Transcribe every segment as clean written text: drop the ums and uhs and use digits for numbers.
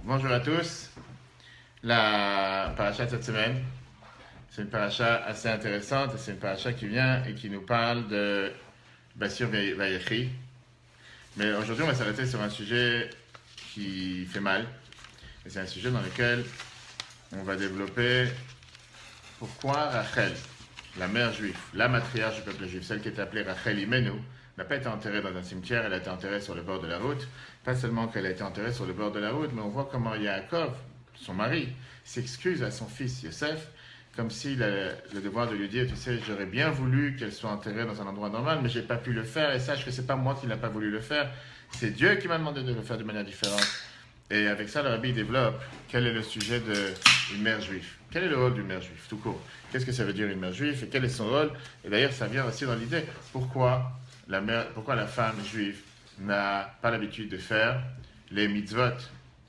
Bonjour à tous. La paracha de cette semaine, c'est une paracha assez intéressante. C'est une paracha qui vient et qui nous parle de Bassir Vayechi. Mais aujourd'hui, on va s'arrêter sur un sujet qui fait mal. Et c'est un sujet dans lequel on va développer pourquoi Rachel, la mère juive, la matriarche du peuple juif, celle qui est appelée Rachel Imenu, n'a pas été enterrée dans un cimetière, elle a été enterrée sur le bord de la route. Pas seulement qu'elle a été enterrée sur le bord de la route, mais on voit comment Yaakov, son mari, s'excuse à son fils Yosef, comme s'il a le devoir de lui dire, tu sais, j'aurais bien voulu qu'elle soit enterrée dans un endroit normal, mais j'ai pas pu le faire, et sache que c'est pas moi qui n'ai pas voulu le faire, c'est Dieu qui m'a demandé de le faire de manière différente. Et avec ça, le rabbi développe quel est le sujet d'une mère juive. Quel est le rôle d'une mère juive, tout court? Qu'est-ce que ça veut dire une mère juive et quel est son rôle? Et d'ailleurs, ça vient aussi dans l'idée, pourquoi la femme juive n'a pas l'habitude de faire les mitzvot,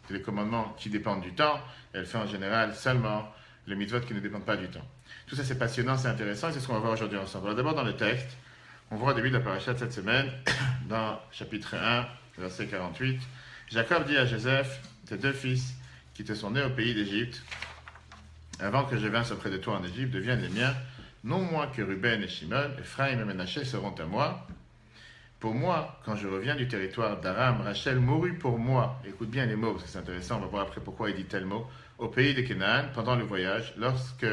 les commandements qui dépendent du temps. Elle fait en général seulement les mitzvot qui ne dépendent pas du temps. Tout ça, c'est passionnant, c'est intéressant, et c'est ce qu'on va voir aujourd'hui ensemble. Alors d'abord, dans le texte, on voit au début de la paracha de cette semaine, dans chapitre 1, verset 48, Jacob dit à Joseph, tes deux fils qui te sont nés au pays d'Égypte, avant que je vinsse auprès de toi en Égypte, deviennent les miens, non moins que Ruben et Shimon, Ephraim et Ménaché seront à moi. Pour moi, quand je reviens du territoire d'Aram, Rachel mourut pour moi. Écoute bien les mots, parce que c'est intéressant, on va voir après pourquoi il dit tel mot. Au pays de Canaan, pendant le voyage, lorsque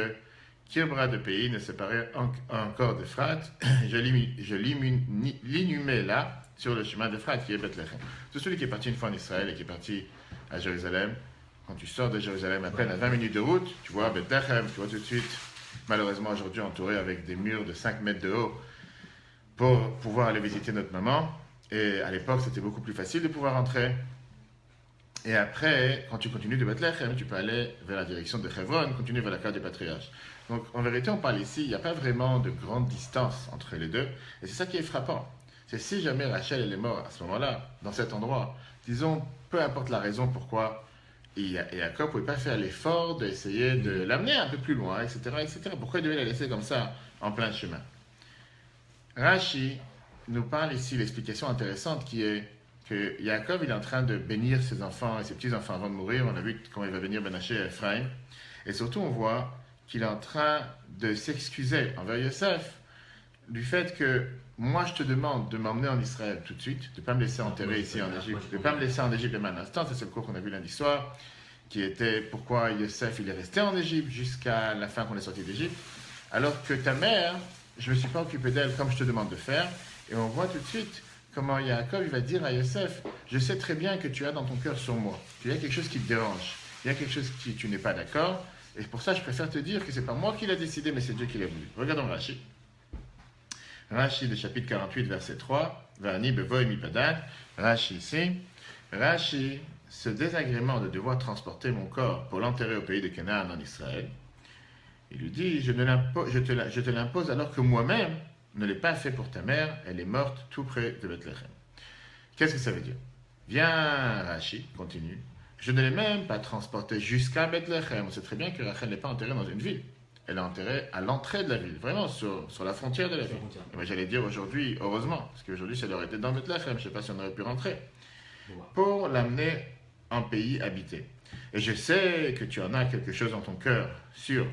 Kirbra de pays ne séparait encore d'Ephrat, je l'inhumai là, sur le chemin d'Ephrat, qui est Bethléem. Tout celui qui est parti une fois en Israël et qui est parti à Jérusalem, quand tu sors de Jérusalem, à peine à 20 minutes de route, tu vois Bethléem, tu vois tout de suite, malheureusement aujourd'hui entouré avec des murs de 5 mètres de haut, pour pouvoir aller visiter notre maman. Et à l'époque, c'était beaucoup plus facile de pouvoir entrer. Et après, quand tu continues de Bethléem, tu peux aller vers la direction de Hebron, continuer vers la carte du patriarche. Donc, en vérité, on parle ici, il n'y a pas vraiment de grande distance entre les deux. Et c'est ça qui est frappant. C'est si jamais Rachel elle est morte à ce moment-là, dans cet endroit, disons, peu importe la raison pourquoi Jacob ne pouvait pas faire l'effort d'essayer de l'amener un peu plus loin, etc., etc. Pourquoi il devait la laisser comme ça, en plein chemin? Rashi nous parle ici l'explication intéressante qui est que Yaakov il est en train de bénir ses enfants et ses petits-enfants avant de mourir. On a vu comment il va bénir Ménaché et Ephraim. Et surtout, on voit qu'il est en train de s'excuser envers Yosef du fait que moi, je te demande de m'emmener en Israël tout de suite, de ne pas me laisser enterrer ici en Égypte, de ne pas me laisser en Égypte même un instant. C'est le cours qu'on a vu lundi soir, qui était pourquoi Yosef il est resté en Égypte jusqu'à la fin qu'on est sorti d'Égypte, alors que ta mère, je ne me suis pas occupé d'elle comme je te demande de faire. Et on voit tout de suite comment Yaakov il va dire à Yosef, je sais très bien que tu as dans ton cœur sur moi, qu'il y a quelque chose qui te dérange, il y a quelque chose qui tu n'es pas d'accord, et pour ça je préfère te dire que ce n'est pas moi qui l'ai décidé, mais c'est Dieu qui l'a voulu. Regardons Rashi. Rashi, le chapitre 48, verset 3, Vani bevoy mi padan, Rashi ici, Rashi, ce désagrément de devoir transporter mon corps pour l'enterrer au pays de Canaan en Israël, il lui dit, je te l'impose alors que moi-même ne l'ai pas fait pour ta mère, elle est morte tout près de Bethléem. Qu'est-ce que ça veut dire? Viens, Rashi, continue. Je ne l'ai même pas transportée jusqu'à Bethléem. On sait très bien que Rachel n'est pas enterrée dans une ville. Elle est enterrée à l'entrée de la ville, vraiment sur la frontière de la ville. Et moi j'allais dire aujourd'hui, heureusement, parce qu'aujourd'hui ça aurait été dans Bethléem, je ne sais pas si on aurait pu rentrer, pour l'amener en pays habité. Et je sais que tu en as quelque chose dans ton cœur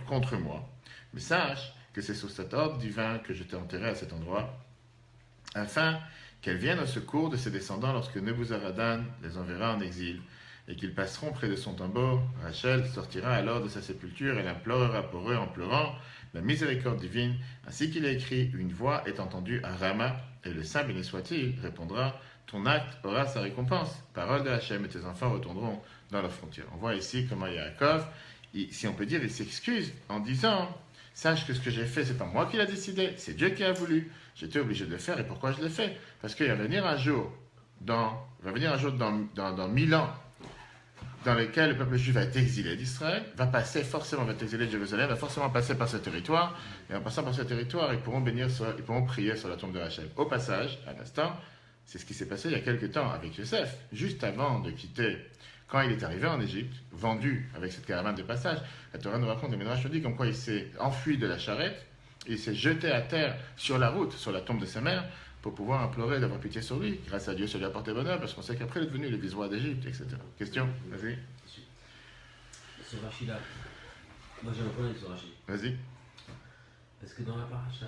contre moi, mais sache que c'est sous cet ordre divin que je t'ai enterré à cet endroit, afin qu'elle vienne au secours de ses descendants lorsque Nebuzaradan les enverra en exil, et qu'ils passeront près de son tombeau. Rachel sortira alors de sa sépulture, elle implorera pour eux en pleurant la miséricorde divine, ainsi qu'il est écrit, une voix est entendue à Rama, et le Saint béni soit-il répondra, ton acte aura sa récompense. Parole de Hachem, et tes enfants retourneront dans leurs frontières. On voit ici comment Yaakov, si on peut dire, il s'excuse en disant, sache que ce que j'ai fait, c'est pas moi qui l'a décidé, c'est Dieu qui a voulu. J'étais obligé de le faire, et pourquoi je l'ai fait? Parce qu'il va venir un jour dans 1000 ans, dans lequel le peuple juif va être exilé d'Israël, va être exilé de Jérusalem, va forcément passer par ce territoire, et en passant par ce territoire, ils pourront prier sur la tombe de Rachel. Au passage, à l'instant, c'est ce qui s'est passé il y a quelques temps avec Yosef, juste avant de quitter, quand il est arrivé en Égypte, vendu avec cette caravane de passage. La Torah nous raconte, les Midrash nous dit comme quoi il s'est enfui de la charrette, et il s'est jeté à terre sur la route, sur la tombe de sa mère, pour pouvoir implorer d'avoir pitié sur lui. Grâce à Dieu, ça lui a apporté bonheur, parce qu'on sait qu'après, il est devenu le vice-roi d'Égypte, etc. Question? Vas-y. Ce Rachid-là, moi j'ai un problème avec ce Rachid. Vas-y. Parce que dans la paracha,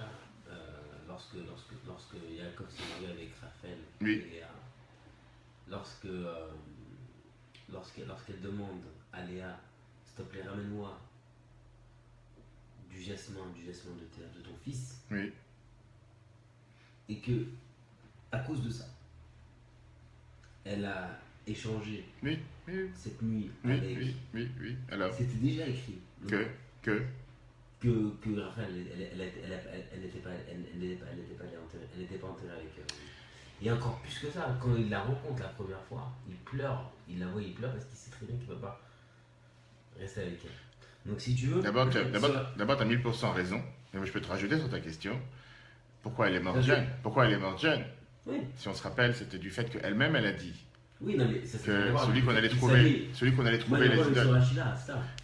lorsque Yaakov s'est marié avec Raphaël, Oui. et Léa, lorsqu'elle demande à Léa, s'il te plaît, ramène-moi du jasmin de ton fils, Oui. et que, à cause de ça, elle a échangé Oui. Oui. cette nuit Oui. avec... Oui. Alors, C'était déjà écrit. que Que Raphaël, elle n'était pas enterrée avec. Et encore plus que ça, quand il la rencontre la première fois, il pleure. Il la voit, il pleure parce qu'il sait très bien qu'il ne va pas rester avec elle. Donc si tu veux. D'abord, tu as 1000% raison. Mais je peux te rajouter sur ta question. Pourquoi elle est morte jeune? Pourquoi elle est morte jeune? Oui. Si on se rappelle, c'était du fait qu'elle-même, elle a dit Oui, non, mais ça que celui qu'on allait trouver les idoles.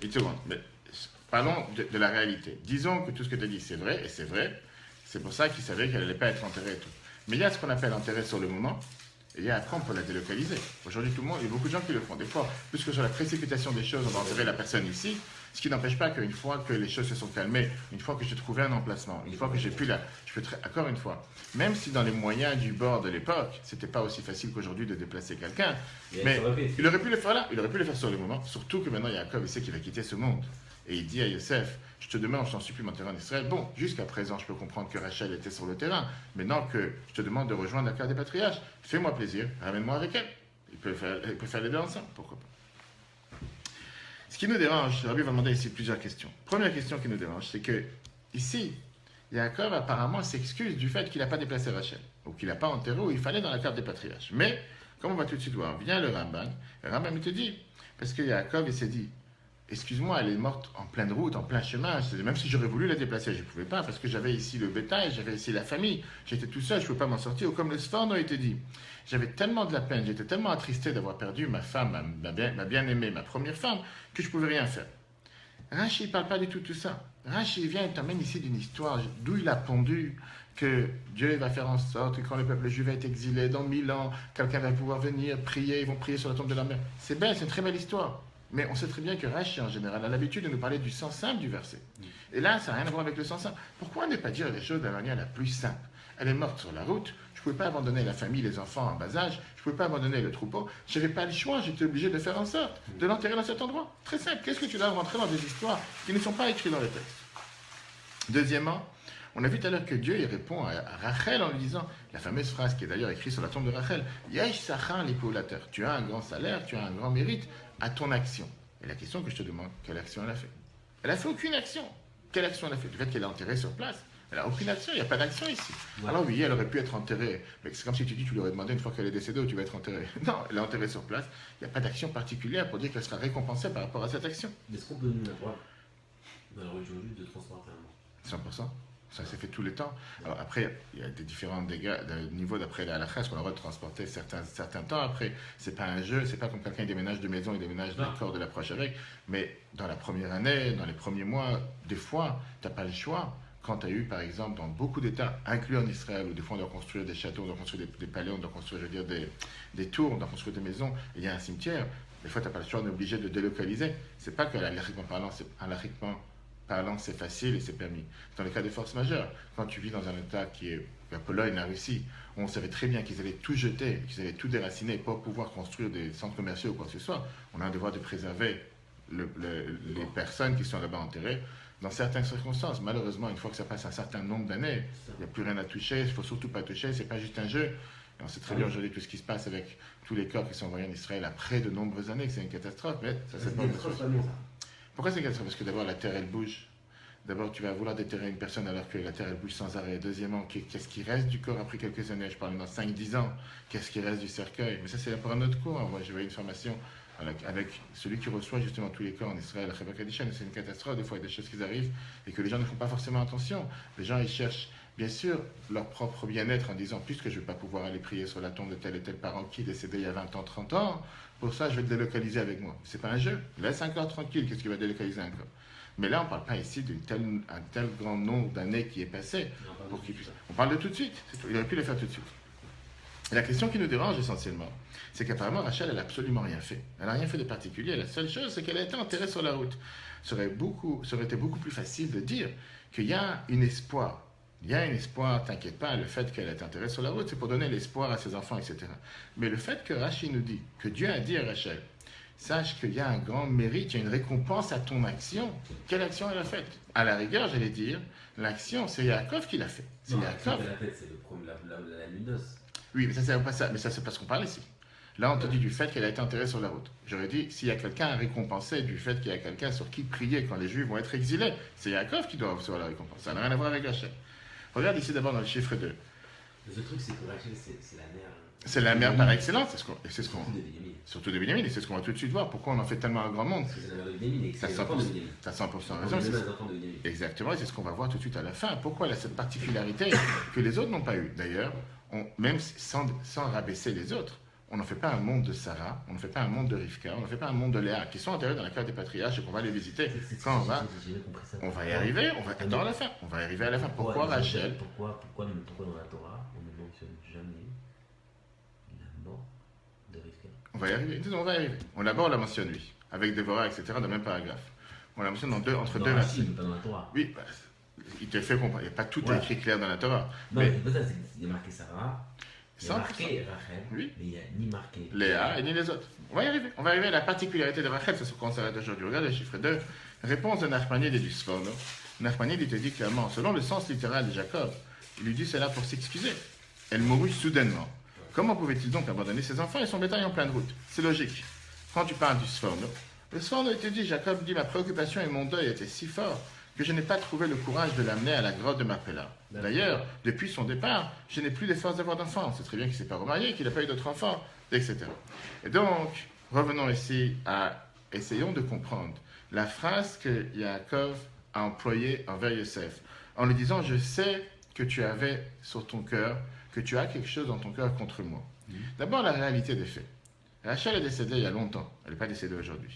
Une seconde. Mais parlons de la réalité. Disons que tout ce que tu as dit, c'est vrai, et c'est vrai. C'est pour ça qu'il savait qu'elle n'allait pas être enterrée et tout. Mais il y a ce qu'on appelle enterré sur le moment, et il y a après, on peut la délocaliser. Aujourd'hui, tout le monde, il y a beaucoup de gens qui le font. Des fois, plus que sur la précipitation des choses, on va enterrer la personne ici, ce qui n'empêche pas qu'une fois que les choses se sont calmées, une fois que j'ai trouvé un emplacement, une fois que j'ai pu encore une fois, même si dans les moyens du bord de l'époque, c'était pas aussi facile qu'aujourd'hui de déplacer quelqu'un, mais il aurait pu le faire là, il aurait pu le faire sur le moment, surtout que maintenant Yaakov, il sait qu'il va quitter ce monde. Et il dit à Yosef, je te demande, je t'en supplie, m'enterrer en Israël. Bon, jusqu'à présent, je peux comprendre que Rachel était sur le terrain. Maintenant que je te demande de rejoindre la carte des patriarches, fais-moi plaisir, ramène-moi avec elle. Il peut faire les deux ensemble, pourquoi pas. Ce qui nous dérange, Rabbi va demander ici plusieurs questions. Première question qui nous dérange, c'est que ici, Yaakov apparemment s'excuse du fait qu'il n'a pas déplacé Rachel, ou qu'il n'a pas enterré où il fallait dans la carte des patriarches. Mais, comme on va tout de suite voir, vient le Ramban il te dit, parce que Yaakov, il s'est dit, excuse-moi, elle est morte en pleine route, en plein chemin. Même si j'aurais voulu la déplacer, je ne pouvais pas parce que j'avais ici le bétail, j'avais ici la famille. J'étais tout seul, je ne pouvais pas m'en sortir. Ou comme le Sforno a été dit, j'avais tellement de la peine, j'étais tellement attristé d'avoir perdu ma femme, ma bien-aimée, ma première femme, que je ne pouvais rien faire. Rashi ne parle pas du tout de tout ça. Rashi vient et t'emmène ici d'une histoire d'où il a pondu que Dieu va faire en sorte que quand le peuple juif va être exilé dans 1000 ans, quelqu'un va pouvoir venir prier, ils vont prier sur la tombe de leur mère. C'est belle, c'est une très belle histoire. Mais on sait très bien que Rashi, en général, a l'habitude de nous parler du sens simple du verset. Et là, ça n'a rien à voir avec le sens simple. Pourquoi ne pas dire les choses de la manière la plus simple? Elle est morte sur la route, je ne pouvais pas abandonner la famille, les enfants en bas âge, je ne pouvais pas abandonner le troupeau, je n'avais pas le choix, j'étais obligé de faire en sorte de l'enterrer dans cet endroit. Très simple, qu'est-ce que tu dois rentrer dans des histoires qui ne sont pas écrites dans les textes? Deuxièmement, on a vu tout à l'heure que Dieu il répond à Rachel en lui disant, la fameuse phrase qui est d'ailleurs écrite sur la tombe de Rachel, Yesh sachar lipoulater, tu as un grand salaire, tu as un grand mérite à ton action. Et la question que je te demande, quelle action elle a fait? Elle n'a fait aucune action. Quelle action elle a fait? Du fait qu'elle est enterrée sur place, elle n'a aucune action, il n'y a pas d'action ici. Ouais. Alors oui, elle aurait pu être enterrée, mais c'est comme si tu dis, tu lui aurais demandé une fois qu'elle est décédée où tu vas être enterrée. Non, elle est enterrée sur place, il n'y a pas d'action particulière pour dire qu'elle sera récompensée par rapport à cette action. Est-ce qu'on peut nous avoir dans la religion juive de transporter un mort? 100%. Ça s'est fait tous les temps. Alors après, il y a des différents niveaux d'après la halakha, qu'on a le droit de transporter certains temps. Après, c'est pas un jeu, c'est pas comme quelqu'un déménage de maison, il déménage le corps de l'approche avec. Mais dans la première année, dans les premiers mois, des fois, tu n'as pas le choix. Quand tu as eu, par exemple, dans beaucoup d'États, inclus en Israël, où des fois on doit construire des châteaux, on doit construire des palais, on doit construire, je veux dire, des tours, on doit construire des maisons, et il y a un cimetière, des fois tu n'as pas le choix, on est obligé de délocaliser. C'est pas que halakhiquement parlant, c'est facile et c'est permis. Dans les cas de force majeure, quand tu vis dans un État qui est la Pologne, la Russie, on savait très bien qu'ils allaient tout jeter, qu'ils allaient tout déraciner pour pouvoir construire des centres commerciaux ou quoi que ce soit, on a un devoir de préserver les personnes qui sont là-bas enterrées. Dans certaines circonstances, malheureusement, une fois que ça passe un certain nombre d'années, il n'y a plus rien à toucher, il ne faut surtout pas toucher, c'est pas juste un jeu. Et on sait très bien aujourd'hui tout ce qui se passe avec tous les corps qui sont envoyés en Israël après de nombreuses années, que c'est une catastrophe, mais ça c'est pas une chose. Pourquoi c'est une catastrophe? Parce que d'abord la terre elle bouge. D'abord tu vas vouloir déterrer une personne alors que la terre elle bouge sans arrêt. Deuxièmement, qu'est-ce qui reste du corps après quelques années? Je parle dans 5-10 ans. Qu'est-ce qui reste du cercueil? Mais ça c'est pour un autre cours. Moi j'ai eu une formation avec celui qui reçoit justement tous les corps en Israël, la Cheva Kadishan, c'est une catastrophe, des fois il y a des choses qui arrivent et que les gens ne font pas forcément attention. Les gens ils cherchent bien sûr, leur propre bien-être en disant, puisque je ne vais pas pouvoir aller prier sur la tombe de tel et tel parent qui est décédé il y a 20 ans, 30 ans, pour ça, je vais te délocaliser avec moi. C'est pas un jeu. Laisse un corps tranquille, qu'est-ce qui va délocaliser un corps? Mais là, on ne parle pas ici d'un tel grand nombre d'années qui est passé. Pour qu'il puisse... On parle de tout de suite. Il aurait pu le faire tout de suite. Et la question qui nous dérange essentiellement, c'est qu'apparemment Rachel, elle n'a absolument rien fait. Elle n'a rien fait de particulier. La seule chose, c'est qu'elle a été enterrée sur la route. Ça aurait été beaucoup plus facile de dire qu'il y a un espoir. Il y a un espoir, t'inquiète pas, le fait qu'elle est enterrée sur la route, c'est pour donner l'espoir à ses enfants, etc. Mais le fait que Rachel nous dit, que Dieu a dit à Rachel, sache qu'il y a un grand mérite, il y a une récompense à ton action. Quelle action elle a faite? À la rigueur, j'allais dire, l'action, c'est Yaakov qui l'a fait. C'est Yaakov. Qu'elle a faite, c'est la nuit d'os. Oui, mais ça, c'est pas ça. Mais ça, c'est parce qu'on parle ici. Là, on te dit du fait qu'elle a été enterrée sur la route. J'aurais dit, s'il y a quelqu'un à récompenser du fait qu'il y a quelqu'un sur qui prier quand les Juifs vont être exilés, c'est Yaakov qui doit recevoir la récompense. Ça n'a rien à voir avec Rachel. Regarde ici d'abord dans le chiffre 2. Le seul truc, c'est que Rachel, c'est la mère. C'est la mère par excellence, Surtout de Benjamin. surtout de Benjamin, et c'est ce qu'on va tout de suite voir. Pourquoi on en fait tellement un grand monde? Parce que c'est la mère de Benjamin et que c'est les enfants de Benjamin. Tu as 100% On raison. est même les enfants de Benjamin. Exactement, et c'est ce qu'on va voir tout de suite à la fin. Pourquoi elle a cette particularité que les autres n'ont pas eu? D'ailleurs, même sans rabaisser les autres, on n'en fait pas un monde de Sarah, on ne fait pas un monde de Rivka, on ne fait pas un monde de Léa, qui sont enterrés dans la carte des patriarches et qu'on va les visiter. Quand on va y arriver, on va attendre à la fin. On va arriver à la fin. Pourquoi Rachel? Pourquoi dans la Torah, on ne mentionne jamais la mort de Rivka? On va y arriver. On va y arriver. D'abord, on la mentionne, oui, avec Déborah, etc., dans le même paragraphe. On la mentionne entre deux versets. Mais pas dans la Torah. Oui, bah, il te fait comprendre. Il n'y a pas tout écrit clair dans la Torah. Non, mais c'est pas ça, il y a marqué Sarah, il y a marqué Rachel, oui. mais il n'y a ni marqué Léa et ni les autres. On va y arriver. On va arriver à la particularité de Rachel, c'est ce qu'on s'arrête aujourd'hui. Regarde le chiffre 2. Réponse de Nachmanide et du Sforno. Nachmanide, il te dit clairement, selon le sens littéral de Jacob, il lui dit c'est là pour s'excuser. Elle mourut soudainement. Comment pouvait-il donc abandonner ses enfants et son bétail en pleine route? C'est logique. Quand tu parles du Sforno, le Sforno, il te dit, Jacob dit, ma préoccupation et mon deuil étaient si forts que je n'ai pas trouvé le courage de l'amener à la grotte de Marpella. D'ailleurs, depuis son départ, je n'ai plus les forces d'avoir d'enfants. C'est très bien qu'il ne s'est pas remarié, qu'il n'a pas eu d'autres enfants, etc. Et donc, revenons ici essayons de comprendre la phrase que Yaakov a employée envers Yosef, en lui disant, je sais que tu avais sur ton cœur, que tu as quelque chose dans ton cœur contre moi. D'abord, la réalité des faits. Rachel est décédée il y a longtemps, elle n'est pas décédée aujourd'hui.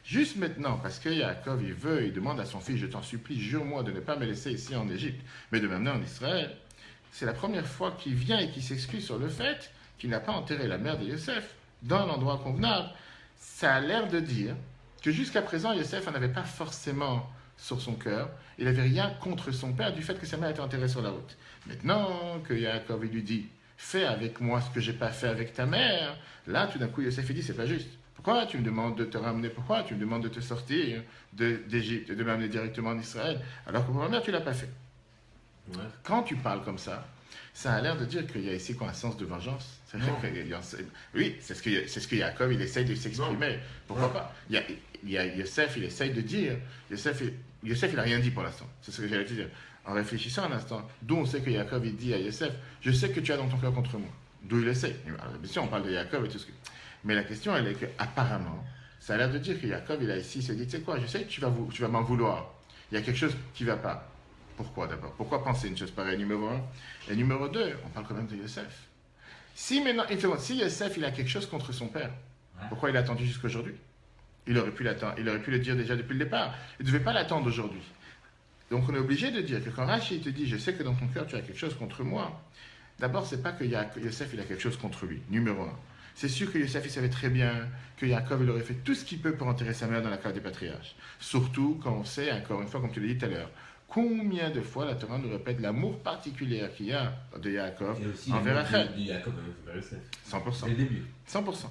Juste maintenant, parce que Yaakov, il demande à son fils, je t'en supplie, jure-moi de ne pas me laisser ici en Égypte, mais de m'amener en Israël. C'est la première fois qu'il vient et qu'il s'excuse sur le fait qu'il n'a pas enterré la mère de Yosef dans l'endroit convenable. Ça a l'air de dire que jusqu'à présent, Yosef n'avait pas forcément sur son cœur, il n'avait rien contre son père du fait que sa mère était enterrée sur la route. Maintenant que Yaakov lui dit, fais avec moi ce que je n'ai pas fait avec ta mère, là, tout d'un coup, Yosef dit, c'est pas juste. Pourquoi tu me demandes de te ramener? Pourquoi tu me demandes de te sortir d'Égypte et de m'amener directement en Israël alors que pour ma mère, tu ne l'as pas fait? Ouais. Quand tu parles comme ça a l'air de dire qu'il y a ici quoi, un sens de vengeance. Oui, c'est ce que Yaakov, il essaye de s'exprimer. Pourquoi pas? Il y a Yosef, il essaye de dire. Yosef, il n'a rien dit pour l'instant. C'est ce que j'allais te dire. En réfléchissant un instant, d'où on sait que Yaakov, il dit à Yosef, je sais que tu as dans ton cœur contre moi. D'où il essaie. Alors, bien sûr, on parle de Yaakov et tout ce que... Mais la question, elle est qu'apparemment, ça a l'air de dire que Yaakov, il a ici, il s'est dit, tu sais quoi, je sais que tu vas m'en vouloir. Il y a quelque chose qui ne va pas. Pourquoi d'abord? Pourquoi penser une chose pareille, numéro 1? Et numéro 2, on parle quand même de Yosef. Si Yosef, il a quelque chose contre son père, pourquoi il a attendu jusqu'aujourd'hui? Il aurait pu le dire déjà depuis le départ. Il ne devait pas l'attendre aujourd'hui. Donc on est obligé de dire que quand Rachel te dit, je sais que dans ton cœur, tu as quelque chose contre moi, d'abord, ce n'est pas que Yosef, il a quelque chose contre lui, numéro 1. C'est sûr que Yosef, il savait très bien que Yaakov, il aurait fait tout ce qu'il peut pour enterrer sa mère dans la cave des patriarches. Surtout quand on sait, encore une fois, comme tu l'as dit tout à l'heure, combien de fois la Torah nous répète l'amour particulier qu'il y a de Yaakov envers Rachel. 100%. Dès le début. 100%.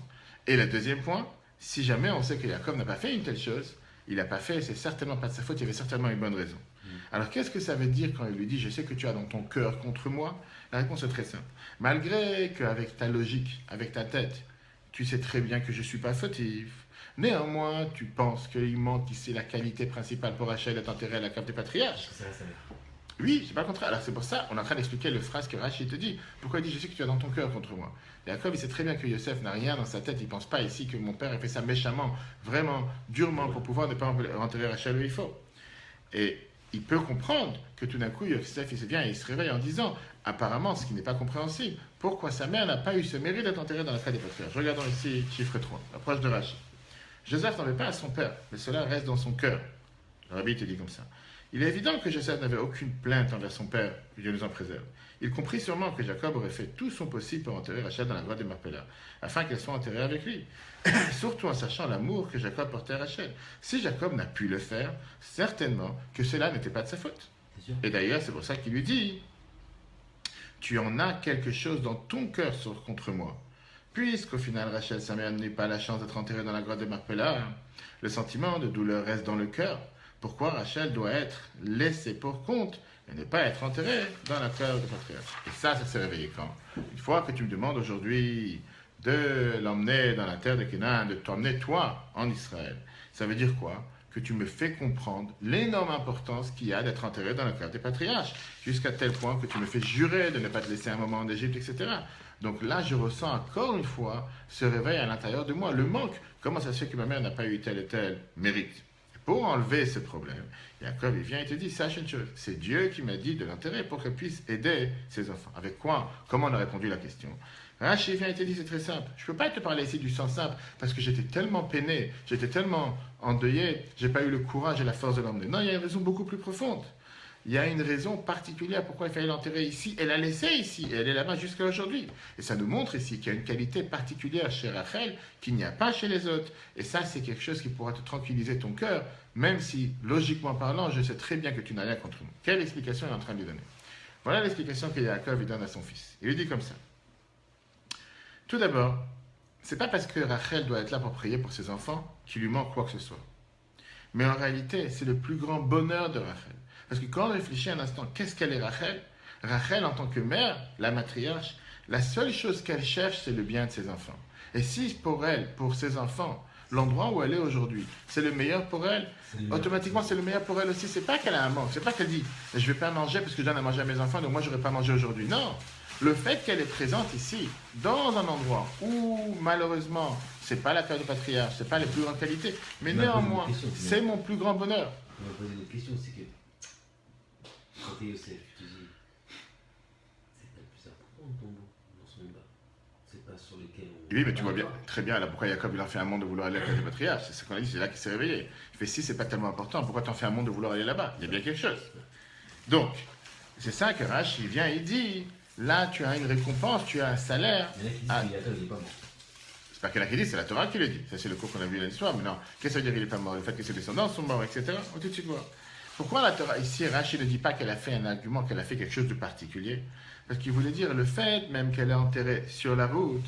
Et le deuxième point, si jamais on sait que Yaakov n'a pas fait une telle chose, il n'a pas fait, c'est certainement pas de sa faute, il y avait certainement une bonne raison. Alors qu'est-ce que ça veut dire quand il lui dit « Je sais que tu as dans ton cœur contre moi ?» La réponse est très simple. Malgré qu'avec ta logique, avec ta tête, tu sais très bien que je ne suis pas fautif, néanmoins tu penses qu'il manque ici la qualité principale pour Rachel d'être enterrée à la cave des patriarches. Oui, c'est pas le contraire. Alors c'est pour ça, on est en train d'expliquer le phrase que Rachel te dit. Pourquoi il dit « Je sais que tu as dans ton cœur contre moi ?» Jacob, il sait très bien que Yosef n'a rien dans sa tête. Il ne pense pas ici que mon père a fait ça méchamment, vraiment, durement, pour pouvoir ne pas enterrer Rachel où il faut. Et il peut comprendre que tout d'un coup, Yosef, il se vient et il se réveille en disant, apparemment, ce qui n'est pas compréhensible, pourquoi sa mère n'a pas eu ce mérite d'être enterrée dans la terre des patriarches. Regardons ici, chiffre 3, approche de Rachel. Joseph n'en veut pas à son père, mais cela reste dans son cœur. Le rabbi te dit comme ça. Il est évident que Joseph n'avait aucune plainte envers son père, que Dieu nous en préserve. Il comprit sûrement que Jacob aurait fait tout son possible pour enterrer Rachel dans la grotte de Marpella, afin qu'elle soit enterrée avec lui. Surtout en sachant l'amour que Jacob portait à Rachel. Si Jacob n'a pu le faire, certainement que cela n'était pas de sa faute. Et d'ailleurs, c'est pour ça qu'il lui dit, tu en as quelque chose dans ton cœur contre moi. Puisqu'au final, Rachel, sa mère, n'a pas la chance d'être enterrée dans la grotte de Marpella, le sentiment de douleur reste dans le cœur. Pourquoi Rachel doit être laissée pour compte et ne pas être enterrée dans la terre de patriarche? Et ça s'est réveillé quand? Une fois que tu me demandes aujourd'hui de l'emmener dans la terre de Canaan, de t'emmener toi en Israël, ça veut dire quoi? Que tu me fais comprendre l'énorme importance qu'il y a d'être enterré dans la terre des patriarches, jusqu'à tel point que tu me fais jurer de ne pas te laisser un moment en Égypte, etc. Donc là, je ressens encore une fois ce réveil à l'intérieur de moi, le manque. Comment ça se fait que ma mère n'a pas eu tel et tel mérite? Pour enlever ce problème, Jacob il vient et te dit, sache une chose, c'est Dieu qui m'a dit de l'enterrer pour qu'elle puisse aider ses enfants. Avec quoi? Comment on a répondu à la question? Rachel vient et te dit, c'est très simple. Je ne peux pas te parler ici du sens simple, parce que j'étais tellement peiné, j'étais tellement endeuillé, je n'ai pas eu le courage et la force de l'emmener. Non, il y a une raison beaucoup plus profonde. Il y a une raison particulière pourquoi il fallait l'enterrer ici et la laisser ici. Et elle est là-bas jusqu'à aujourd'hui. Et ça nous montre ici qu'il y a une qualité particulière chez Rachel qu'il n'y a pas chez les autres. Et ça, c'est quelque chose qui pourra te tranquilliser ton cœur, même si, logiquement parlant, je sais très bien que tu n'as rien contre nous. Quelle explication il est en train de lui donner? Voilà l'explication que Yaakov donne à son fils. Il lui dit comme ça. Tout d'abord, c'est pas parce que Rachel doit être là pour prier pour ses enfants qu'il lui manque quoi que ce soit. Mais en réalité, c'est le plus grand bonheur de Rachel. Parce que quand on réfléchit un instant, qu'est-ce qu'elle est Rachel? Rachel, en tant que mère, la matriarche, la seule chose qu'elle cherche, c'est le bien de ses enfants. Et si pour elle, pour ses enfants, l'endroit où elle est aujourd'hui, c'est le meilleur pour elle, automatiquement c'est le meilleur pour elle aussi. C'est pas qu'elle a un manque, c'est pas qu'elle dit je vais pas manger parce que je donne à manger à mes enfants, donc moi je n'aurais pas mangé aujourd'hui. Non, le fait qu'elle est présente ici, dans un endroit où malheureusement c'est pas la terre du patriarche, c'est pas les plus grandes qualités, mais néanmoins c'est mon plus grand bonheur. On va poser une autre question, c'est que quand t'es Yosef, tu te dis c'est pas le plus important de ton mot dans ce monde-là. C'est pas sur lequel on. Oui, mais tu vois bien, très bien, là, pourquoi Jacob il en fait un monde de vouloir aller à la terre du patriarche? C'est ce qu'on a dit, c'est là qu'il s'est réveillé. Il fait si c'est pas tellement important, pourquoi t'en fais un monde de vouloir aller là-bas? Il y a bien quelque chose. Donc, c'est ça que Rach, il vient, il dit là, tu as une récompense, tu as un salaire. Il y en a qui disent que Jacob il est pas mort. C'est pas qu'il y en a qui dit, c'est la Torah qui le dit. Ça, c'est le cours qu'on a vu l'histoire, mais non. Qu'est-ce que ça veut dire qu'il n'est pas mort? Le fait que ses descendants sont morts, etc. On va tout de suite voir. Pourquoi la Torah, ici, Rachid ne dit pas qu'elle a fait un argument, qu'elle a fait quelque chose de particulier? Parce qu'il voulait dire le fait même qu'elle est enterrée sur la route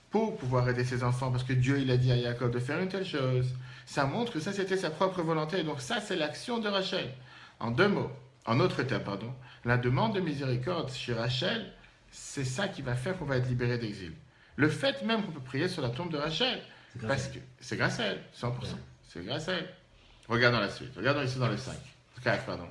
pour pouvoir aider ses enfants, parce que Dieu, il a dit à Jacob de faire une telle chose. Ça montre que ça, c'était sa propre volonté. Donc ça, c'est l'action de Rachel. En deux mots, en autre terme, pardon, la demande de miséricorde chez Rachel, c'est ça qui va faire qu'on va être libéré d'exil. Le fait même qu'on peut prier sur la tombe de Rachel, parce que c'est grâce à elle, 100%. Ouais. C'est grâce à elle. Regardons la suite. Regardons ici dans le 4, pardon.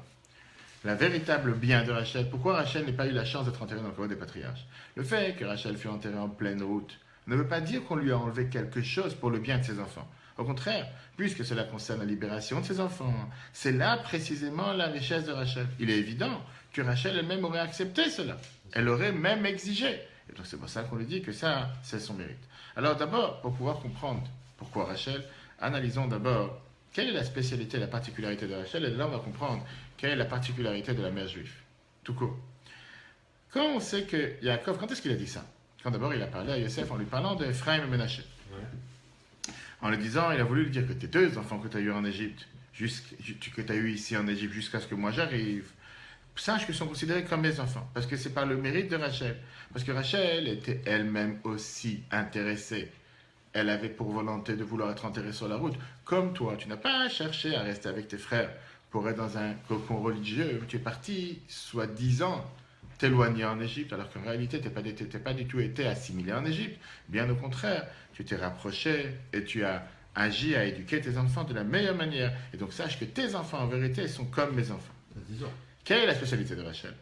La véritable bien de Rachel. Pourquoi Rachel n'a pas eu la chance d'être enterrée dans le corps des patriarches? Le fait que Rachel fut enterrée en pleine route ne veut pas dire qu'on lui a enlevé quelque chose pour le bien de ses enfants. Au contraire, puisque cela concerne la libération de ses enfants, c'est là précisément la richesse de Rachel. Il est évident que Rachel elle-même aurait accepté cela. Elle aurait même exigé. Et donc c'est pour ça qu'on lui dit que ça, c'est son mérite. Alors d'abord, pour pouvoir comprendre pourquoi Rachel, analysons d'abord quelle est la spécialité, la particularité de Rachel, et là on va comprendre quelle est la particularité de la mère juive. Tout court. Quand on sait que Yaakov, quand est-ce qu'il a dit ça? Quand d'abord il a parlé à Yosef en lui parlant de Ephraim et Menaché. Ouais. En lui disant, il a voulu lui dire que tes deux enfants que tu as eus en Égypte, que tu as eus ici en Égypte jusqu'à ce que moi j'arrive, sache qu'ils sont considérés comme mes enfants, parce que c'est par le mérite de Rachel. Parce que Rachel était elle-même aussi intéressée. Elle avait pour volonté de vouloir être enterrée sur la route. Comme toi, tu n'as pas cherché à rester avec tes frères pour être dans un cocon religieux. Tu es parti, soi-disant, t'éloigner en Égypte, alors qu'en réalité, tu n'as pas du tout été assimilé en Égypte. Bien au contraire, tu t'es rapproché et tu as agi à éduquer tes enfants de la meilleure manière. Et donc, sache que tes enfants, en vérité, sont comme mes enfants. Quelle est la spécialité de Rachel?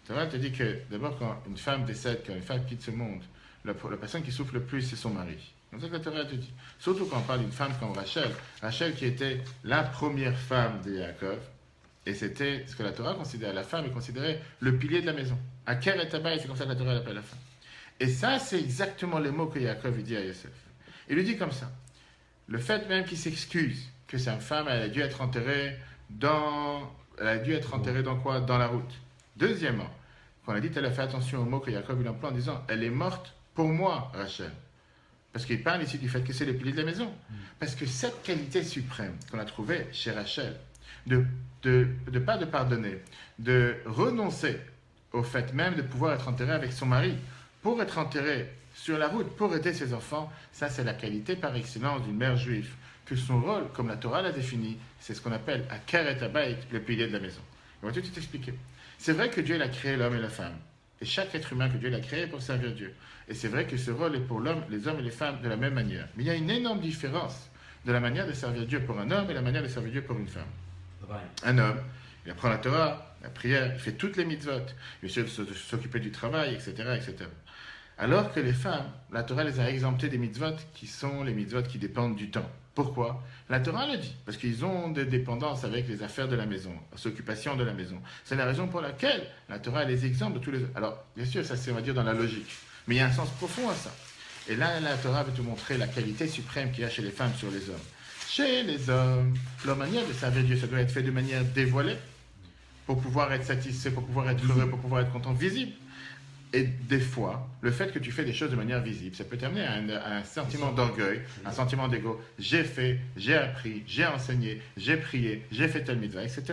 Torah te dit que, d'abord, quand une femme décède, quand une femme quitte ce monde, la personne qui souffre le plus, c'est son mari. C'est ça que la Torah te dit. Surtout quand on parle d'une femme comme Rachel. Rachel qui était la première femme de Yaakov. Et c'était ce que la Torah considérait, la femme est considérée le pilier de la maison. Aker et Tabaï, c'est comme ça que la Torah l'appelle la femme. Et ça, c'est exactement les mots que Yaakov dit à Yosef. Il lui dit comme ça. Le fait même qu'il s'excuse que sa femme, elle a dû être enterrée dans quoi? Dans la route. Deuxièmement, quand on a dit, elle a fait attention aux mots que Yaakov il emploie en disant, elle est morte pour moi, Rachel. Parce qu'il parle ici du fait que c'est le pilier de la maison. Parce que cette qualité suprême qu'on a trouvée chez Rachel, de pas de pardonner, de renoncer au fait même de pouvoir être enterré avec son mari, pour être enterré sur la route, pour aider ses enfants, ça c'est la qualité par excellence d'une mère juive. Que son rôle, comme la Torah l'a défini, c'est ce qu'on appelle Aker et Tabaït, le pilier de la maison. On va tout expliquer. C'est vrai que Dieu il a créé l'homme et la femme. Et chaque être humain que Dieu a créé est pour servir Dieu. Et c'est vrai que ce rôle est pour l'homme, les hommes et les femmes de la même manière. Mais il y a une énorme différence de la manière de servir Dieu pour un homme et la manière de servir Dieu pour une femme. Un homme, il apprend la Torah, la prière, il fait toutes les mitzvot, il essaie de s'occuper du travail, etc., etc. Alors que les femmes, la Torah les a exemptées des mitzvot qui sont les mitzvot qui dépendent du temps. Pourquoi? La Torah le dit, parce qu'ils ont des dépendances avec les affaires de la maison, l'occupation de la maison. C'est la raison pour laquelle la Torah les exempte de tous les... Alors, bien sûr, ça c'est, on va dire, dans la logique. Mais il y a un sens profond à ça. Et là, la Torah veut te montrer la qualité suprême qu'il y a chez les femmes sur les hommes. Chez les hommes, leur manière de servir Dieu, ça doit être fait de manière dévoilée, pour pouvoir être satisfait, pour pouvoir être heureux, pour pouvoir être content, visible. Et des fois, le fait que tu fais des choses de manière visible, ça peut t'amener à un sentiment d'orgueil, un sentiment d'ego. J'ai fait, j'ai appris, j'ai enseigné, j'ai prié, j'ai fait tel mitzvah, etc.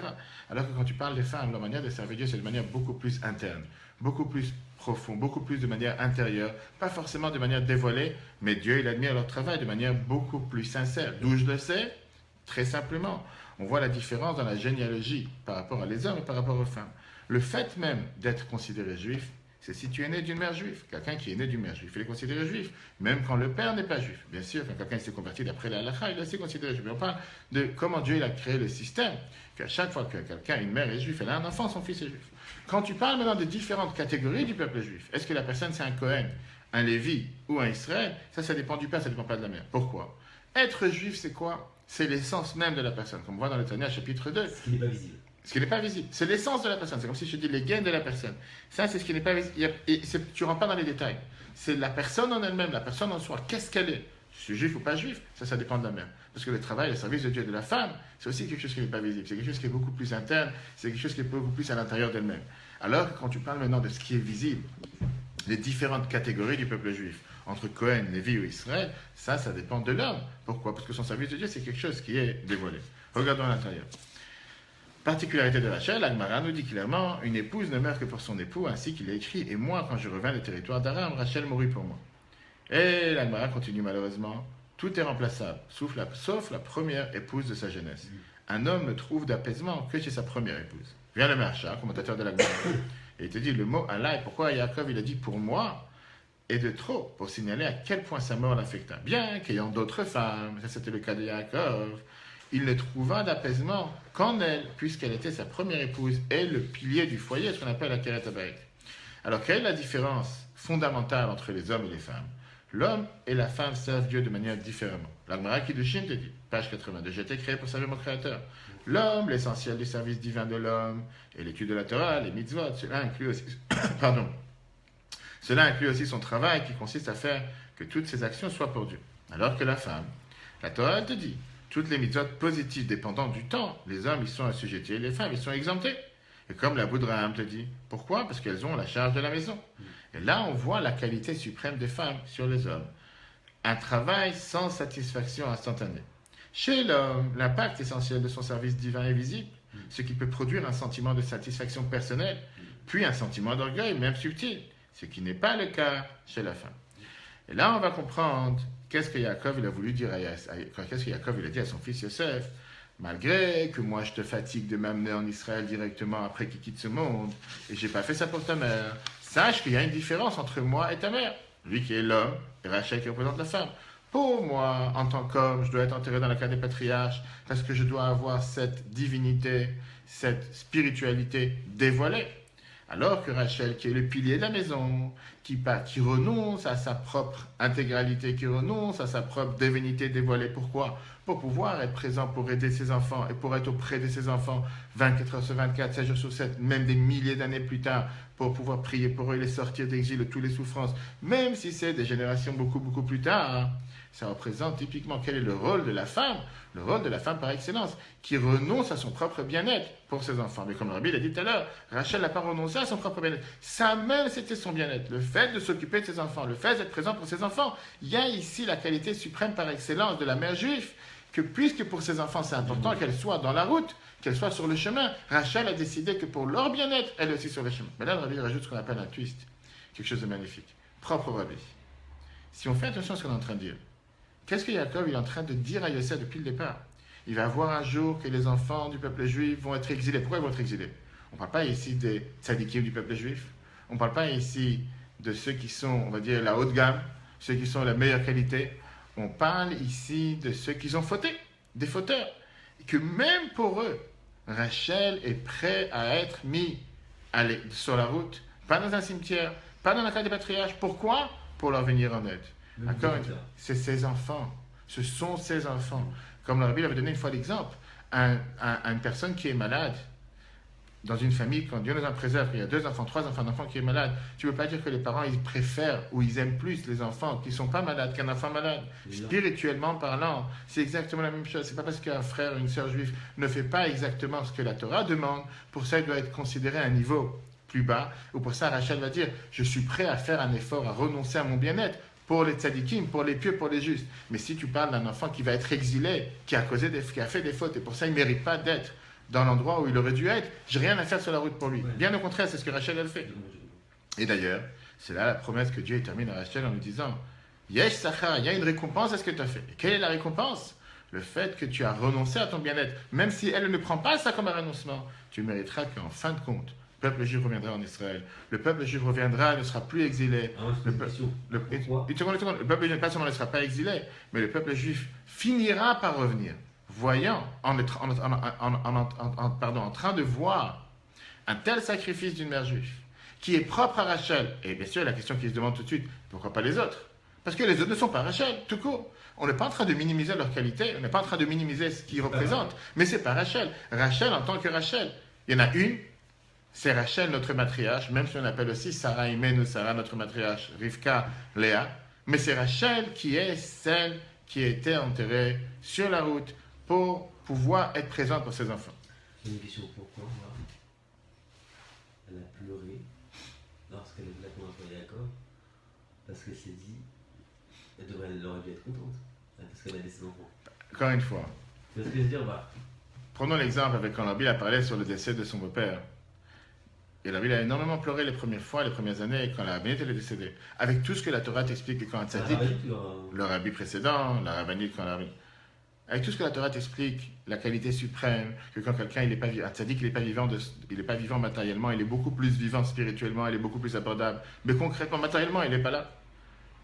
Alors que quand tu parles des femmes, leur manière de servir Dieu, c'est de manière beaucoup plus interne, beaucoup plus profonde, beaucoup plus de manière intérieure, pas forcément de manière dévoilée, mais Dieu, il admire leur travail de manière beaucoup plus sincère. D'où je le sais? Très simplement. On voit la différence dans la généalogie par rapport à les hommes et par rapport aux femmes. Le fait même d'être considéré juif, c'est si tu es né d'une mère juive. Quelqu'un qui est né d'une mère juive, il est considéré juif, même quand le père n'est pas juif. Bien sûr, quand quelqu'un s'est converti d'après la halakha, il est aussi considéré juif. Mais on parle de comment Dieu il a créé le système, qu'à chaque fois que quelqu'un, une mère est juive, elle a un enfant, son fils est juif. Quand tu parles maintenant de différentes catégories du peuple juif, est-ce que la personne c'est un Cohen, un Lévi ou un Israël? Ça dépend du père, ça ne dépend pas de la mère. Pourquoi? Être juif, c'est quoi? C'est l'essence même de la personne, comme on voit dans le Tanya, chapitre 2. Ce qui n'est pas visible. Ce qui n'est pas visible. C'est l'essence de la personne. C'est comme si je te dis les gaines de la personne. Ça, c'est ce qui n'est pas visible. Et tu ne rentres pas dans les détails. C'est la personne en elle-même, la personne en soi. Qu'est-ce qu'elle est? Je suis juif ou pas juif? Ça dépend de la mère. Parce que le travail, le service de Dieu et de la femme, c'est aussi quelque chose qui n'est pas visible. C'est quelque chose qui est beaucoup plus interne. C'est quelque chose qui est beaucoup plus à l'intérieur d'elle-même. Alors que quand tu parles maintenant de ce qui est visible, les différentes catégories du peuple juif, entre Cohen, Lévi ou Israël, ça dépend de l'homme. Pourquoi? Parce que son service de Dieu, c'est quelque chose qui est dévoilé. Regardons à l'intérieur. Particularité de Rachel, Agmara nous dit clairement, une épouse ne meurt que pour son époux, ainsi qu'il est écrit, et moi, quand je revins des territoires d'Aram, Rachel mourut pour moi. Et l'Agmara continue malheureusement, tout est remplaçable, sauf la première épouse de sa jeunesse. Un homme ne trouve d'apaisement que chez sa première épouse. Vient le Maharsha, commentateur de l'Agmara, et il te dit, le mot Allah, et pourquoi Yaakov il a dit pour moi, est de trop, pour signaler à quel point sa mort l'affecta. Bien qu'ayant d'autres femmes, ça c'était le cas de Yaakov, il ne trouva d'apaisement qu'en elle, puisqu'elle était sa première épouse et le pilier du foyer, ce qu'on appelle la Keret Habayit. Alors, quelle est la différence fondamentale entre les hommes et les femmes? L'homme et la femme servent Dieu de manière différemment. L'Agmara Kiddushin te dit, page 82, j'ai été créé pour servir mon Créateur. L'homme, l'essentiel du service divin de l'homme, et l'étude de la Torah, les mitzvot, cela inclut aussi son travail qui consiste à faire que toutes ses actions soient pour Dieu. Alors que la femme, la Torah te dit, toutes les mitzvot positives dépendant du temps, les hommes y sont assujettis, les femmes y sont exemptées. Et comme la Boudraham te dit, pourquoi? Parce qu'elles ont la charge de la maison. Et là, on voit la qualité suprême des femmes sur les hommes. Un travail sans satisfaction instantanée. Chez l'homme, l'impact essentiel de son service divin est visible, ce qui peut produire un sentiment de satisfaction personnelle, puis un sentiment d'orgueil, même subtil, ce qui n'est pas le cas chez la femme. Et là, on va comprendre qu'est-ce que Yaakov il a voulu dire qu'est-ce que Yaakov il a dit à son fils Yosef. Malgré que moi je te fatigue de m'amener en Israël directement après qu'il quitte ce monde, et j'ai pas fait ça pour ta mère, sache qu'il y a une différence entre moi et ta mère. Lui qui est l'homme, et Rachel qui représente la femme. Pour moi, en tant qu'homme, je dois être enterré dans la cave des patriarches, parce que je dois avoir cette divinité, cette spiritualité dévoilée. Alors que Rachel, qui est le pilier de la maison, qui renonce à sa propre intégralité, qui renonce à sa propre divinité dévoilée. Pourquoi? Pour pouvoir être présent, pour aider ses enfants et pour être auprès de ses enfants 24 heures sur 24, 7 jours sur 7, même des milliers d'années plus tard, pour pouvoir prier pour eux et les sortir d'exil de toutes les souffrances, même si c'est des générations beaucoup, beaucoup plus tard. Hein. Ça représente typiquement quel est le rôle de la femme, le rôle de la femme par excellence, qui renonce à son propre bien-être pour ses enfants. Mais comme le Rabbi l'a dit tout à l'heure, Rachel n'a pas renoncé à son propre bien-être. Ça même, c'était son bien-être. Le fait de s'occuper de ses enfants, le fait d'être présent pour ses enfants. Il y a ici la qualité suprême par excellence de la mère juive, que puisque pour ses enfants, c'est important qu'elle soit dans la route, qu'elle soit sur le chemin, Rachel a décidé que pour leur bien-être, elle est aussi sur le chemin. Mais là, le Rabbi rajoute ce qu'on appelle un twist, quelque chose de magnifique. Propre au Rabbi. Si on fait attention à ce qu'on est en train de dire, qu'est-ce que Jacob est en train de dire à Yosef depuis le départ? Il va voir un jour que les enfants du peuple juif vont être exilés. Pourquoi ils vont être exilés? On ne parle pas ici des tzadikim du peuple juif. On ne parle pas ici de ceux qui sont, on va dire, la haute gamme, ceux qui sont la meilleure qualité. On parle ici de ceux qui ont fauté, des fauteurs. Et que même pour eux, Rachel est prêt à être mis sur la route, pas dans un cimetière, pas dans la case des patriarches. Pourquoi? Pour leur venir en aide. D'accord? C'est ses enfants. Ce sont ses enfants. Comme le Rabbi avait donné une fois l'exemple, une personne qui est malade, dans une famille, quand Dieu nous en préserve, il y a 2 enfants, 3 enfants, un enfant qui est malade, tu ne peux pas dire que les parents, ils préfèrent ou ils aiment plus les enfants qui ne sont pas malades qu'un enfant malade. Spirituellement parlant, c'est exactement la même chose. Ce n'est pas parce qu'un frère ou une sœur juive ne fait pas exactement ce que la Torah demande, pour ça, il doit être considéré à un niveau plus bas, ou pour ça, Rachel va dire, je suis prêt à faire un effort, à renoncer à mon bien-être, pour les tzadikim, pour les pieux, pour les justes. Mais si tu parles d'un enfant qui va être exilé, qui a fait des fautes, et pour ça, il ne mérite pas d'être dans l'endroit où il aurait dû être, j'ai rien à faire sur la route pour lui. Ouais. Bien au contraire, c'est ce que Rachel a fait. Et d'ailleurs, c'est là la promesse que Dieu termine à Rachel en lui disant, Yesh Sachar, il y a une récompense à ce que tu as fait. Et quelle est la récompense? Le fait que tu as renoncé à ton bien-être. Même si elle ne prend pas ça comme un renoncement, tu mériteras qu'en fin de compte, le peuple juif reviendra en Israël. Le peuple juif reviendra, ne sera plus exilé. Le peuple juif, pas seulement ne sera pas exilé, mais le peuple juif finira par revenir. Voyant, en train de voir un tel sacrifice d'une mère juive, qui est propre à Rachel, et bien sûr la question qui se demande tout de suite, pourquoi pas les autres? Parce que les autres ne sont pas Rachel, tout court. On n'est pas en train de minimiser leur qualité, on n'est pas en train de minimiser ce qu'ils représentent, mais c'est pas Rachel. Rachel en tant que Rachel. Il y en a une, c'est Rachel, notre matriarche, même si on appelle aussi Sarah Imenu, Sarah, notre matriarche, Rivka, Léa, mais c'est Rachel qui est celle qui a été enterrée sur la route, pour pouvoir être présente pour ses enfants. J'ai une question, pourquoi elle a pleuré lorsqu'elle a vu la convention de Jacob? Parce qu'elle s'est dit, elle aurait dû être contente, parce qu'elle a des enfants. Encore une fois. C'est ce que je veux dire, prenons l'exemple avec quand la Bible a parlé sur le décès de son beau-père. Et la Bible a énormément pleuré les premières fois, les premières années, quand la rabbinite est décédée. Avec tout ce que la Torah t'explique, que quand un tzaddik, le rabbi précédent, la rabbinite, quand la rabbinite, avec tout ce que la Torah t'explique, la qualité suprême, que quand quelqu'un, il n'est pas un tzaddik, il n'est pas vivant matériellement, il est beaucoup plus vivant spirituellement, il est beaucoup plus abordable. Mais concrètement, matériellement, il n'est pas là.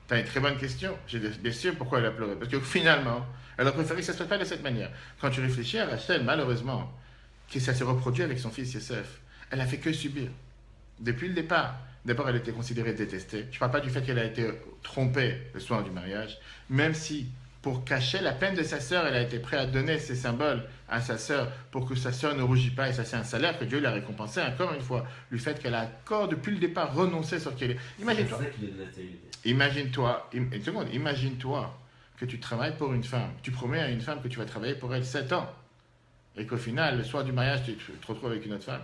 Tu as une très bonne question. J'ai dit, bien sûr, pourquoi elle a pleuré? Parce que finalement, elle a préféré que ça ne se fasse pas de cette manière. Quand tu réfléchis à Rachel, malheureusement, que ça s'est reproduit avec son fils Yosef, elle a fait que subir. Depuis le départ, d'abord, elle était considérée détestée. Je ne parle pas du fait qu'elle a été trompée le soir du mariage, même si, pour cacher la peine de sa sœur, elle a été prête à donner ses symboles à sa sœur pour que sa sœur ne rougit pas. Et ça, c'est un salaire que Dieu lui a récompensé, encore une fois. Le fait qu'elle a encore, depuis le départ, renoncé sur ce qu'elle est. Imagine-toi. Imagine-toi que tu travailles pour une femme. Tu promets à une femme que tu vas travailler pour elle 7 ans. Et qu'au final, le soir du mariage, tu te retrouves avec une autre femme.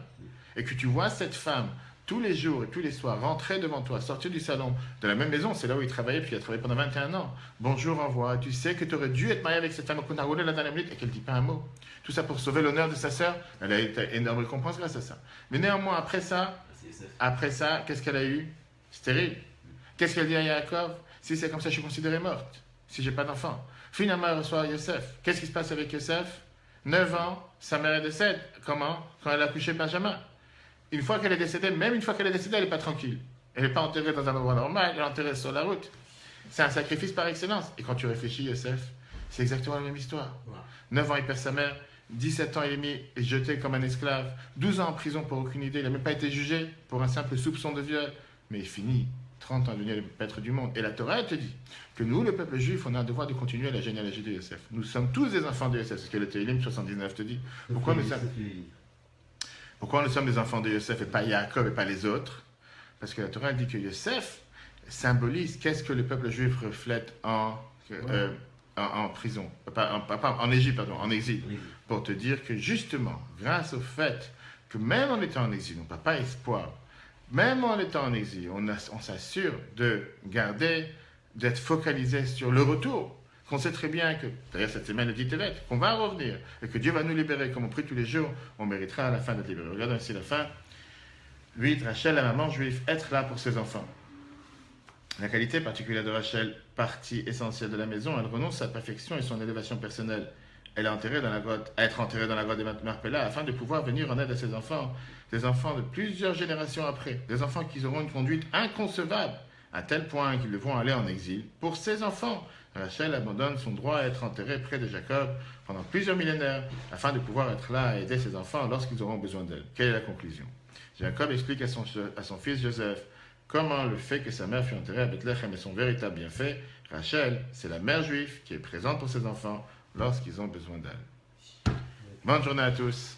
Et que tu vois cette femme tous les jours et tous les soirs, rentrer devant toi, sortir du salon de la même maison, c'est là où il travaillait, puis il a travaillé pendant 21 ans. Bonjour, au revoir. Tu sais que tu aurais dû être marié avec cette femme qu'on a roulé la dernière minute et qu'elle ne dit pas un mot. Tout ça pour sauver l'honneur de sa sœur. Elle a été énorme récompense grâce à ça. Mais néanmoins, après ça, qu'est-ce qu'elle a eu? C'est terrible. Qu'est-ce qu'elle dit à Yaakov? Si c'est comme ça, je suis considérée morte, si j'ai pas d'enfant. Finalement, elle reçoit Yosef. Qu'est-ce qui se passe avec Yosef? 9 ans, sa mère est décédée. Comment? Quand elle a accouché Benjamin. Une fois qu'elle est décédée, même une fois qu'elle est décédée, elle n'est pas tranquille. Elle n'est pas enterrée dans un endroit normal, elle est enterrée sur la route. C'est un sacrifice par excellence. Et quand tu réfléchis, Yosef, c'est exactement la même histoire. 9 ans, il perd sa mère. 17 ans et demi est jeté comme un esclave, 12 ans en prison pour aucune idée, il n'a même pas été jugé pour un simple soupçon de viol, mais il finit 30 ans devenu le maître du monde. Et la Torah, elle te dit que nous, le peuple juif, on a un devoir de continuer la généalogie de Yosef. Nous sommes tous des enfants de Yosef, c'est ce que le Télim 79 te dit. Pourquoi nous sommes des enfants de Yosef et pas Yaakov et pas les autres? Parce que la Torah dit que Yosef symbolise qu'est-ce que le peuple juif reflète en prison, en Égypte, pardon, en exil, pour te dire que justement, grâce au fait que même en étant en exil, on n'a pas espoir, même en étant en exil, on s'assure de garder, d'être focalisé sur le retour, qu'on sait très bien que, d'ailleurs cette semaine le dit Tevet, qu'on va revenir, et que Dieu va nous libérer, comme on prie tous les jours, on méritera à la fin d'être libéré. Regardons ici la fin. 8. Rachel, la maman juive, être là pour ses enfants. La qualité particulière de Rachel, partie essentielle de la maison, elle renonce à sa perfection et son élévation personnelle. Elle est enterrée dans la grotte, à être enterrée dans la grotte de Marpella afin de pouvoir venir en aide à ses enfants, des enfants de plusieurs générations après, des enfants qui auront une conduite inconcevable, à tel point qu'ils devront aller en exil. Pour ces enfants, Rachel abandonne son droit à être enterrée près de Jacob pendant plusieurs millénaires, afin de pouvoir être là et aider ses enfants lorsqu'ils auront besoin d'elle. Quelle est la conclusion? Jacob explique à son fils Joseph comment le fait que sa mère fut enterrée à Bethléem est son véritable bienfait. Rachel, c'est la mère juive qui est présente pour ses enfants lorsqu'ils ont besoin d'elle. Bonne journée à tous.